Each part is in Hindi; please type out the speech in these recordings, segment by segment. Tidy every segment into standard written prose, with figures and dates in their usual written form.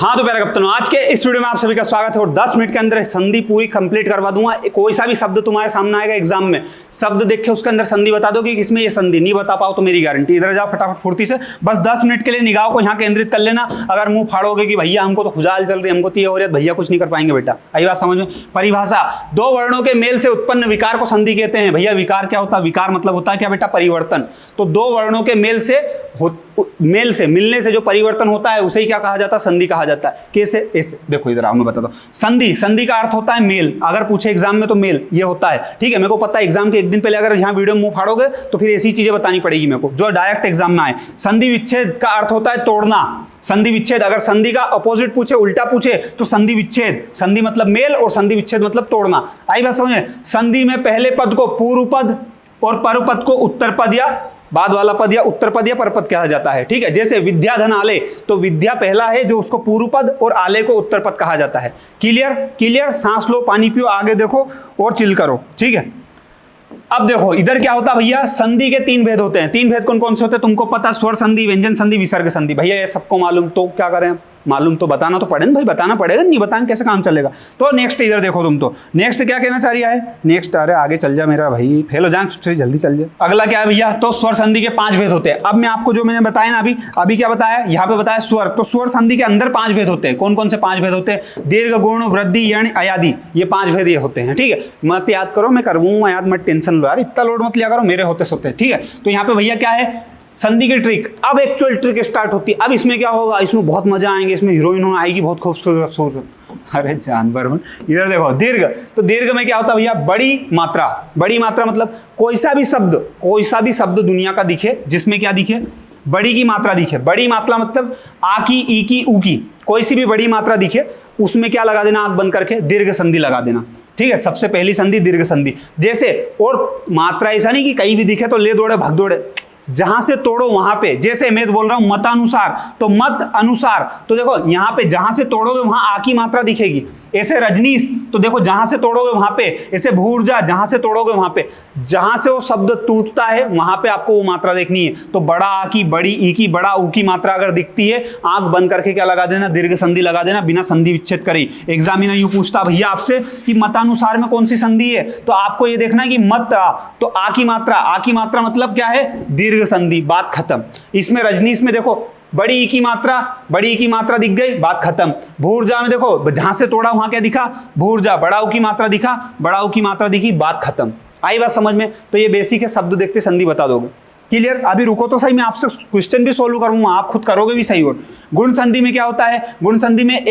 हाँ तो प्यारे कप्तानों, आज के इस वीडियो में आप सभी का स्वागत है और 10 मिनट के अंदर संधि पूरी कंप्लीट करवा दूंगा। कोई सा भी शब्द तुम्हारे सामने आएगा एग्जाम में, शब्द देख के उसके अंदर संधि बता दो कि इसमें ये संधि, नहीं बता पाओ तो मेरी गारंटी। इधर जाओ फटाफट फुर्ती से, बस 10 मिनट के लिए निगाह को यहाँ केंद्रित कर लेना। अगर मुंह फाड़ोगे कि भैया हमको तो खुजाल चल रही है, हमको तो ये हो रही है, भैया कुछ नहीं कर पाएंगे बेटा। आई बात समझ में? परिभाषा, दो वर्णों के मेल से उत्पन्न विकार को संधि कहते हैं। भैया विकार क्या होता है? विकार मतलब होता है क्या बेटा? परिवर्तन। तो दो वर्णों के मेल से मिलने से जो परिवर्तन होता है उसे ही क्या कहा जाता है? संधि कहा जाता है। कैसे? ऐसे देखो, इधर आओ मैं बताता हूँ। संधि का अर्थ होता है मेल। अगर पूछे एग्जाम में तो मेल ये होता है, ठीक है। मेरे को पता है एग्जाम के एक दिन पहले अगर यहाँ वीडियो मुंह फाड़ोगे तो फिर ऐसी चीजें बतानी पड़ेगी मेरे को जो डायरेक्ट एग्जाम में आए। संधि विच्छेद का अर्थ होता है तोड़ना। संधि विच्छेद, अगर संधि का अपोजिट पूछे, उल्टा पूछे तो संधि विच्छेद। संधि मतलब मेल और संधि विच्छेद मतलब तोड़ना। आई बात समझ में? संधि में पहले पद को पूर्व पद और परपद को उत्तर पद या बाद वाला पद या उत्तर पद या परपद कहा जाता है, ठीक है। जैसे विद्या धन आले, तो विद्या पहला है जो उसको पूर्व पद और आले को उत्तर पद कहा जाता है। क्लियर? सांस लो, पानी पियो, आगे देखो और चिल करो, ठीक है। अब देखो इधर क्या होता है भैया, संधि के 3 भेद होते हैं। 3 भेद कौन कौन से होते हैं तुमको पता? स्वर संधि, व्यंजन संधि, विसर्ग संधि। भैया ये सबको मालूम, तो क्या करें? मालूम तो बताना तो पड़े ना भाई, बताना पड़ेगा, नहीं बताएंगे कैसे काम चलेगा। तो नेक्स्ट इधर देखो, तुम तो नेक्स्ट क्या कहना चाह रहा है? नेक्स्ट, अरे आगे चल जा मेरा भाई, फेल हो जाए जल्दी चल जा। अगला क्या है भैया? तो स्वर संधि के 5 भेद होते हैं। अब मैं आपको जो मैंने बताया ना अभी क्या बताया, यहाँ पे बताया स्वर। तो स्वर संधि के अंदर 5 भेद होते हैं। कौन कौन से 5 भेद होते हैं? दीर्घ, गुण, वृद्धि, यण, अयादि, ये 5 भेद ये होते हैं, ठीक है। मत याद करो, मैं करवाऊंगा याद, मत टेंशन लो यार, इतना लोड मत लिया करो, मेरे होते सोते, ठीक है। तो यहाँ पे भैया क्या है, संधि की ट्रिक। अब एक्चुअल ट्रिक स्टार्ट होती है। अब इसमें क्या होगा, इसमें बहुत मजा आएंगे, इसमें हीरोइन आएगी बहुत खूबसूरत। अरे जानवर हूं। इधर देखो दीर्घ, तो दीर्घ में क्या होता है भैया? बड़ी मात्रा। बड़ी मात्रा मतलब कोई सा भी शब्द दुनिया का दिखे जिसमें क्या दिखे? बड़ी की मात्रा दिखे। बड़ी मात्रा मतलब आ की, ई की, ऊ की, कोई सी भी बड़ी मात्रा दिखे उसमें क्या लगा देना? आंख बंद करके दीर्घ संधि लगा देना, ठीक है। सबसे पहली संधि दीर्घ संधि। जैसे, और मात्रा ऐसा नहीं कि कहीं भी दिखे तो ले दौड़े भाग दौड़े, जहां से तोड़ो वहां पे। जैसे मैं बोल रहा हूं मतानुसार, तो मत अनुसार, तो देखो यहां पे जहां से तोड़ोगे वहां आ की मात्रा दिखेगी। ऐसे रजनीश, तो देखो जहां से तोड़ोगे वहां पे। ऐसे भूर्जा, जहां से तोड़ोगे वहां पे। जहां से वो शब्द टूटता है वहां पे आपको वो मात्रा देखनी है। तो बड़ा आ की, बड़ी ई की, बड़ा ऊ की मात्रा अगर दिखती है, आंख बंद करके क्या लगा देना? दीर्घ संधि लगा देना, बिना संधि विच्छेद करे। एग्जामिनर यूं पूछता भैया आपसे कि मतानुसार में कौन सी संधि है, तो आपको ये देखना है कि मत आ, तो आ की मात्रा मतलब क्या है? दीर्घ संधि, बात खत्म। इसमें रजनीश में देखो बड़ी ई की मात्रा दिख गई, बात खत्म। भूर्जा में देखो जहां से तोड़ा वहां क्या दिखा? भूर्जा। बड़ा ऊ की मात्रा दिखा, बड़ा ऊ की मात्रा दिखी, बात खत्म। आई बात समझ में? तो ये बेसिक है, शब्द देखते संधि बता दोगे। क्लियर? अभी रुको तो सही, मैं आपसे क्वेश्चन भी सोल्व करूंगा, आप खुद करोगे भी सही। और गुण संधि में क्या होता है? गुण संधि में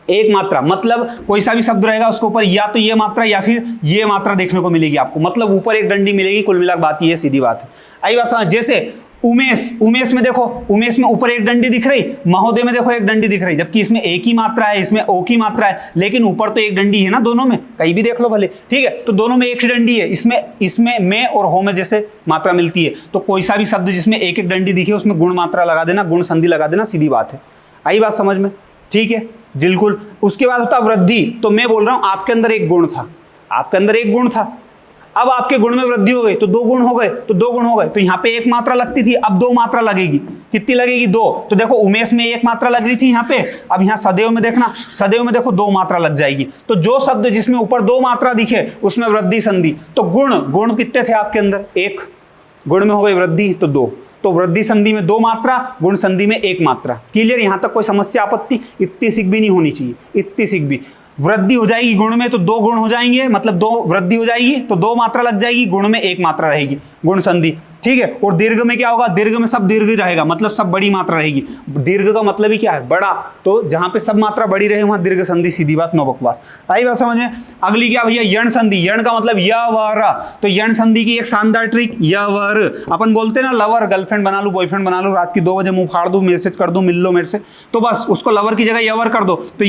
एक मात्रा मतलब कोई सा भी शब्द रहेगा उसके ऊपर या तो ये मात्रा या फिर ये मात्रा देखने को मिलेगी आपको, मतलब ऊपर एक डंडी मिलेगी। कुल मिलाकर बात ये सीधी बात है। आई बात समझ? जैसे उमेश में देखो, उमेश में ऊपर एक डंडी दिख रही, महोदय में देखो एक डंडी दिख रही, जबकि इसमें एक ही मात्रा है, इसमें ओ की मात्रा है, लेकिन ऊपर तो एक डंडी है ना दोनों में, कहीं भी देख लो भले, ठीक है। तो दोनों में एक ही डंडी है। इसमें में और हो में जैसे मात्रा मिलती है, तो कोई सा भी शब्द जिसमें एक एक डंडी दिखे उसमें गुण मात्रा लगा देना, गुण संधि लगा देना, सीधी बात है। आई बात समझ में? ठीक है, बिल्कुल। उसके बाद होता वृद्धि। तो मैं बोल रहा हूं आपके अंदर एक गुण था, अब आपके गुण में वृद्धि हो गई तो 2 गुण हो गए, तो यहाँ पे एक मात्रा लगती थी, अब 2 मात्रा लगेगी। कितनी लगेगी? 2। तो देखो उमेश में 1 मात्रा लग रही थी यहाँ पे, अब यहाँ सदैव में देखना, सदैव में देखो 2 मात्रा लग जाएगी। तो जो शब्द जिसमें ऊपर 2 मात्रा दिखे उसमें वृद्धि संधि। तो गुण कितने थे आपके अंदर? 1। गुण में हो गई वृद्धि तो 2। तो वृद्धि संधि में 2 मात्रा, गुण संधि में 1 मात्रा। क्लियर? यहां तक कोई समस्या, आपत्ति? इतनी सिक भी नहीं होनी चाहिए, इतनी सिक भी। वृद्धि हो जाएगी गुण में तो 2 गुण हो जाएंगे, मतलब 2 वृद्धि हो जाएगी तो 2 मात्रा लग जाएगी, गुण में 1 मात्रा रहेगी, गुण संधि, ठीक है। और दीर्घ में क्या होगा? दीर्घ में सब दीर्घ ही रहेगा, मतलब सब बड़ी मात्रा रहेगी। दीर्घ का मतलब ही क्या है? बड़ा। तो जहां पे सब मात्रा बड़ी रहे वहां दीर्घ संधि, सीधी बात, नो बकवास। आई बात समझ में? अगली क्या भैया? यण संधि। यण का मतलब य व र। तो यण संधि की एक शानदार ट्रिक, य व र। अपन बोलते ना लवर, गर्लफ्रेंड बना लू, बॉयफ्रेंड बना लू, रात की 2 बजे मुंह फाड़ दूं, मैसेज कर दूं, मिल लो मेरे से, तो बस उसको लवर की जगह यवर कर दो। तो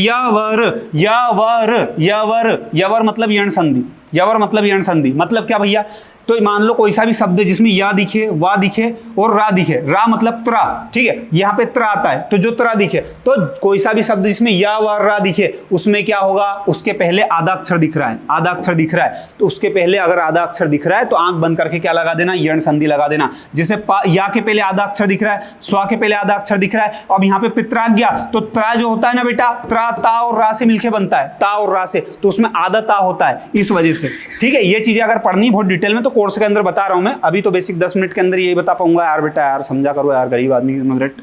यवर मतलब यण संधि। यवर मतलब यण संधि मतलब क्या भैया? तो मान लो कोई सा भी शब्द जिसमें या दिखे, वा दिखे और रा दिखे, रा मतलब त्रा, ठीक है, यहाँ पे त्रा आता है, तो जो त्रा दिखे, तो कोई सा भी शब्द जिसमें या वा रा दिखे उसमें क्या होगा, उसके पहले आधा अक्षर दिख रहा है, आधा अक्षर दिख रहा है, तो उसके पहले अगर आधा अक्षर दिख रहा है तो आंख बंद करके क्या लगा देना, यण संधि लगा देना। जैसे या के पहले आधा अक्षर दिख रहा है, स्वा के पहले आधा अक्षर दिख रहा है, अब यहाँ पे पित्रा गया, तो त्रा जो होता है ना बेटा, त्रा ता और रा से मिलके बनता है, ता और रा से, तो उसमें आधा ता होता है, इस वजह से, ठीक है। ये चीजें अगर पढ़नी बहुत डिटेल में तो कोर्स के अंदर बता रहा हूं मैं, अभी तो बेसिक 10 मिनट के अंदर यही बता पाऊंगा यार बेटा, यार समझा करो यार, गरीब आदमी की मदरेट,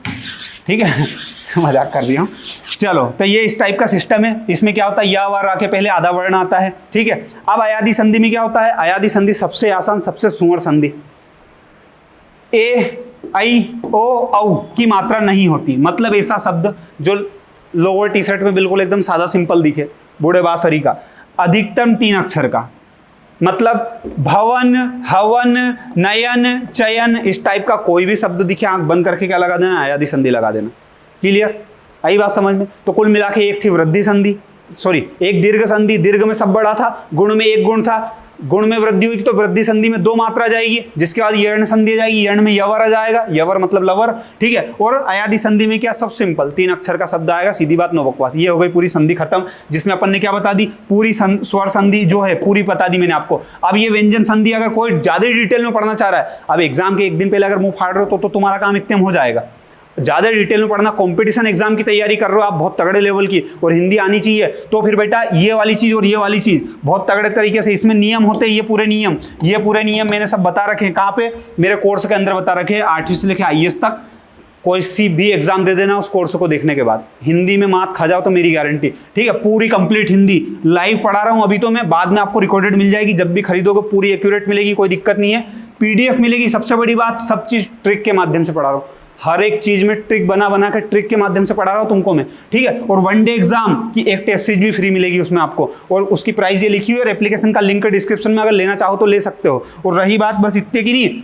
ठीक है मजाक कर दिया हूं। चलो, तो ये इस टाइप का सिस्टम है, इसमें क्या होता है, या वा रा के पहले आधा वर्ण आता है, ठीक है। अब अयादी संधि में क्या होता है, अयादी संधि सबसे आसान, सबसे सुंदर संधि, ए आई ओ औ की मात्रा नहीं होती, मतलब ऐसा शब्द जो लोअर टी शर्ट में बिल्कुल एकदम सादा सिंपल दिखे, बूढ़े बासरी का, अधिकतम 3 अक्षर का, मतलब भवन, हवन, नयन, चयन, इस टाइप का कोई भी शब्द दिखे, आंख बंद करके क्या लगा देना, अयादी संधि लगा देना। क्लियर, आई बात समझ में। तो कुल मिला के एक थी वृद्धि संधि, सॉरी एक दीर्घ संधि, दीर्घ में सब बड़ा था, गुण में एक गुण था, गुण में वृद्धि हुई तो वृद्धि संधि में 2 मात्रा जाएगी, जिसके बाद यर्ण संधि जाएगी, यर्ण में यवर आ जाएगा, यवर मतलब लवर, ठीक है। और अयादी संधि में क्या, सब सिंपल 3 अक्षर का शब्द आएगा, सीधी बात, नो बकवास। ये हो गई पूरी संधि खत्म, जिसमें अपन ने क्या बता दी, पूरी स्वर संधि जो है पूरी बता दी मैंने आपको। अब ये व्यंजन संधि अगर कोई ज्यादा डिटेल में पढ़ना चाह रहा है, अब एग्जाम के एक दिन पहले अगर मुंह फाड़ रहे हो तो तुम्हारा काम इतने में हो जाएगा। ज़्यादा डिटेल में पढ़ना, कंपटीशन एग्जाम की तैयारी कर रहे हो आप बहुत तगड़े लेवल की, और हिंदी आनी चाहिए, तो फिर बेटा ये वाली चीज़ और ये वाली चीज़ बहुत तगड़े तरीके से, इसमें नियम होते हैं, ये पूरे नियम मैंने सब बता रखे हैं। कहाँ पे, मेरे कोर्स के अंदर बता रखे हैं, 8वीं से लेकर IAS तक। कोई सी भी एग्जाम दे देना उस कोर्स को देखने के बाद, हिंदी में मात खा जाओ तो मेरी गारंटी, ठीक है। पूरी कंप्लीट हिंदी लाइव पढ़ा रहा हूँ अभी तो मैं, बाद में आपको रिकॉर्डेड मिल जाएगी, जब भी खरीदोगे पूरी एक्यूरेट मिलेगी, कोई दिक्कत नहीं है। PDF मिलेगी, सबसे बड़ी बात, सब चीज़ ट्रिक के माध्यम से पढ़ा रहा हूँ, हर एक चीज में ट्रिक बना के ट्रिक के माध्यम से पढ़ा रहा हूँ तुमको मैं, ठीक है। और 1 डे एग्जाम की एक टेस्ट सीरीज भी फ्री मिलेगी उसमें आपको, और उसकी प्राइस ये लिखी हुई है, और एप्लीकेशन का लिंक डिस्क्रिप्शन में, अगर लेना चाहो तो ले सकते हो। और रही बात बस इतने की नहीं,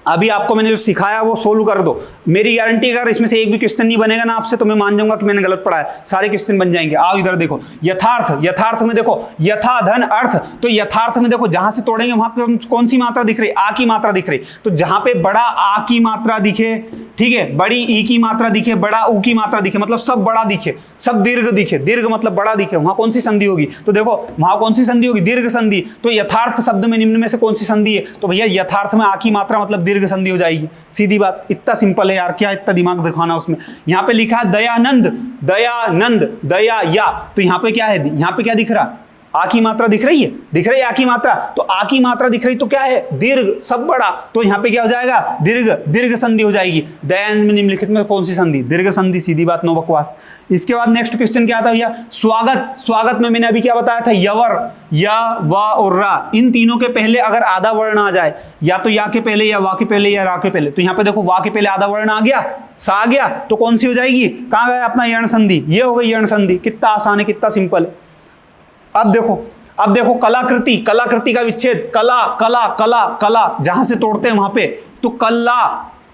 अभी आपको मैंने जो सिखाया वो सोल्व कर दो, मेरी गारंटी, अगर इसमें से एक भी क्वेश्चन नहीं बनेगा ना आपसे तो मैं मान जाऊंगा कि मैंने गलत पढ़ा है, सारे क्वेश्चन बन जाएंगे। आओ इधर देखो, यथार्थ में देखो, यथा धन अर्थ, तो यथार्थ में देखो जहां से तोड़ेंगे वहां कौन सी मात्रा दिख रही, आ की मात्रा दिख रही, तो जहां पे बड़ा आ की मात्रा दिखे, ठीक है, बड़ी ई की मात्रा दिखे, बड़ा ऊ की मात्रा दिखे, मतलब सब बड़ा दिखे, सब दीर्घ दिखे, दीर्घ मतलब बड़ा दिखे, वहां कौन सी संधि होगी, तो देखो वहां कौन सी संधि होगी, दीर्घ संधि। तो यथार्थ शब्द में निम्न में से कौन सी संधि है, तो भैया यथार्थ में आ की मात्रा मतलब दीर्घ संधि हो जाएगी, सीधी बात। इतना सिंपल है यार, क्या इतना दिमाग दिखाना उसमें। यहाँ पे लिखा है दयानंद, दयानंद, दया या, तो यहाँ पे क्या है, यहाँ पे क्या दिख रहा, आ की मात्रा दिख रही है, आ की मात्रा, तो आ की मात्रा दिख रही तो क्या है, दीर्घ, सब बड़ा, तो यहाँ पे क्या हो जाएगा, दीर्घ संधि हो जाएगी। दयान में निम्नलिखित में कौन सी संधि, दीर्घ संधि, सीधी बात, नो बकवास। इसके बाद नेक्स्ट क्वेश्चन क्या था भैया, स्वागत में मैंने अभी क्या बताया था, यवर, या, वा और रा, इन तीनों के पहले अगर आधा वर्ण आ जाए, या तो या के पहले, या वा के पहले, या रा के पहले, तो यहाँ पे देखो वा के पहले आधा वर्ण आ गया, सा आ गया, तो कौन सी हो जाएगी, कहाँ गया अपना यर्ण संधि, ये हो गई यर्ण संधि। कितना आसान है, कितना सिंपल है। अब देखो कलाकृति का विच्छेद, कला जहां से तोड़ते हैं वहां पे, तो कला,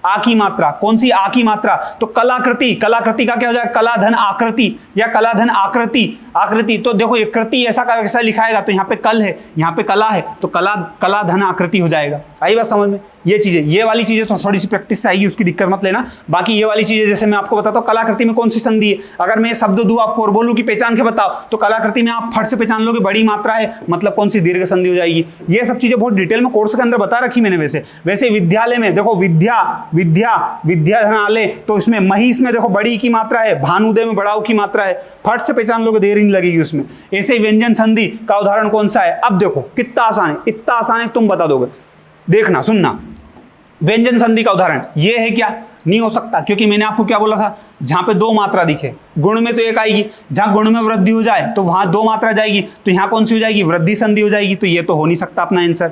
आ की मात्रा, कौन सी आ की मात्रा, तो कलाकृति का क्या हो जाएगा, कलाधन आकृति, या कलाधन आकृति, तो देखो ये कृति ऐसा का वैसा लिखाएगा, तो यहाँ पे कल है, यहाँ पे कला है, तो कलाधन आकृति हो जाएगा। आई बात समझ में। ये चीजें, ये वाली चीजें तो थोड़ी सी प्रैक्टिस से आएगी, उसकी दिक्कत मत लेना। बाकी ये वाली चीजें जैसे मैं आपको बताता हूँ, कलाकृति में कौन सी संधि है, अगर मैं ये शब्द दूं आपको और बोलूं कि पहचान के बताओ, तो कलाकृति में आप फट से पहचान लोगे, बड़ी मात्रा है मतलब कौन सी दीर्घ संधि हो जाएगी। ये सब चीजें बहुत डिटेल में कोर्स के अंदर बता रखी मैंने। वैसे विद्यालय में देखो, विद्याधनालय, तो इसमें महिष में देखो बड़ी की मात्रा है, भानुदय में बड़ाऊ की मात्रा है, फट से पहचान लोगे, देर नहीं लगेगी उसमें। ऐसे व्यंजन संधि का उदाहरण कौन सा है, अब देखो कितना आसान है, इतना आसान है तुम बता दोगे, देखना सुनना। व्यंजन संधि का उदाहरण ये है, क्या नहीं हो सकता, क्योंकि मैंने आपको क्या बोला था, जहां पे 2 मात्रा दिखे, गुण में तो एक आएगी, जहां गुण में वृद्धि हो जाए तो वहां 2 मात्रा जाएगी, तो यहाँ कौन सी हो जाएगी, वृद्धि संधि हो जाएगी, तो ये तो हो नहीं सकता अपना आंसर।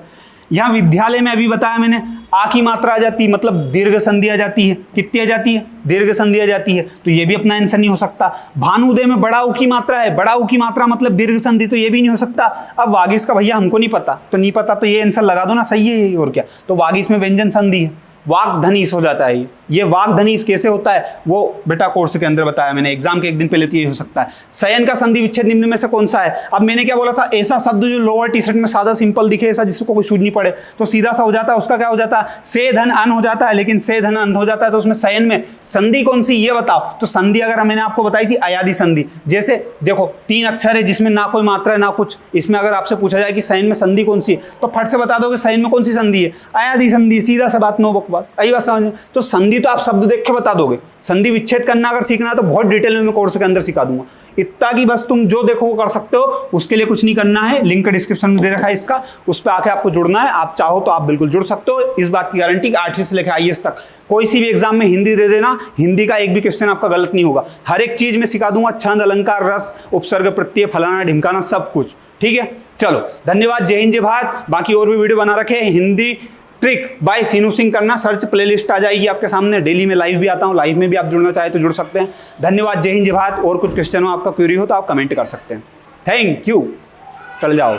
यहाँ विद्यालय में अभी बताया मैंने, आ की मात्रा आ जाती है मतलब दीर्घ संधि आ जाती है, कितनी आ जाती है, दीर्घ संधि आ जाती है, तो ये भी अपना आंसर नहीं हो सकता। भानुदय में बड़ा ऊ की मात्रा है, बड़ा ऊ की मात्रा मतलब दीर्घ संधि, तो ये भी नहीं हो सकता। अब वागीश का भैया हमको नहीं पता, तो नहीं पता तो ये आंसर लगा दो ना, सही है ये, और क्या, तो वागीश में व्यंजन संधि है, वाक धनीस हो जाता है ये। ये वाग्धनीस कैसे होता है वो बेटा कोर्स के अंदर बताया मैंने, एग्जाम के एक दिन पहले तो ये हो सकता है। शयन का संधि विच्छेद निम्न में से कौन सा है? अब मैंने क्या बोला था, ऐसा शब्द जो लोअर टी शर्ट में सादा सिंपल दिखे, ऐसा जिसको कोई सूझ नहीं पड़े, तो सीधा सा हो जाता है, उसका क्या हो जाता है, से धन अन हो जाता है, लेकिन से धन अन हो जाता है, तो उसमें शयन में संधि कौन सी ये बताओ। तो संधि अगर मैंने आपको बताई थी अयादि संधि, जैसे देखो 3 अक्षर है जिसमें ना कोई मात्रा है ना कुछ, इसमें अगर आपसे पूछा जाए कि शयन में संधि कौन सी है तो फट से बता दोगे शयन में कौन सी संधि है, अयादि संधि, सीधा सा बात, नो बकवास, आई बात समझ में। तो संधि तो आप शब्द देख के बता दोगे, संधि विच्छेद करना अगर सीखना है तो बहुत डिटेल में मैं कोर्स के अंदर सिखा दूंगा। इतना कि बस तुम जो देखो वो कर सकते हो, उसके लिए कुछ नहीं करना है, लिंक डिस्क्रिप्शन में दे रखा है इसका, उस पर आके आपको जुड़ना है। आप चाहो तो आप बिल्कुल जुड़ सकते हो, इस बात की गारंटी कि 8वीं से लेकर IAS तक कोई सी भी एग्जाम में हिंदी दे देना, हिंदी का एक भी क्वेश्चन आपका गलत नहीं होगा। हर एक चीज में सिखा दूंगा, छंद, अलंकार, रस, उपसर्ग, प्रत्यय, फलाना ढिमकाना, सब कुछ, ठीक है। चलो धन्यवाद, जय हिंद जय भारत। बाकी और भी वीडियो बना रखे हैं, हिंदी ट्रिक बाय सीनू सिंह करना सर्च, प्लेलिस्ट आ जाएगी आपके सामने। डेली में लाइव भी आता हूँ, लाइव में भी आप जुड़ना चाहे तो जुड़ सकते हैं। धन्यवाद, जय हिंद जय भारत। और कुछ क्वेश्चन हो, आपका क्वेरी हो तो आप कमेंट कर सकते हैं। थैंक यू, चल जाओ।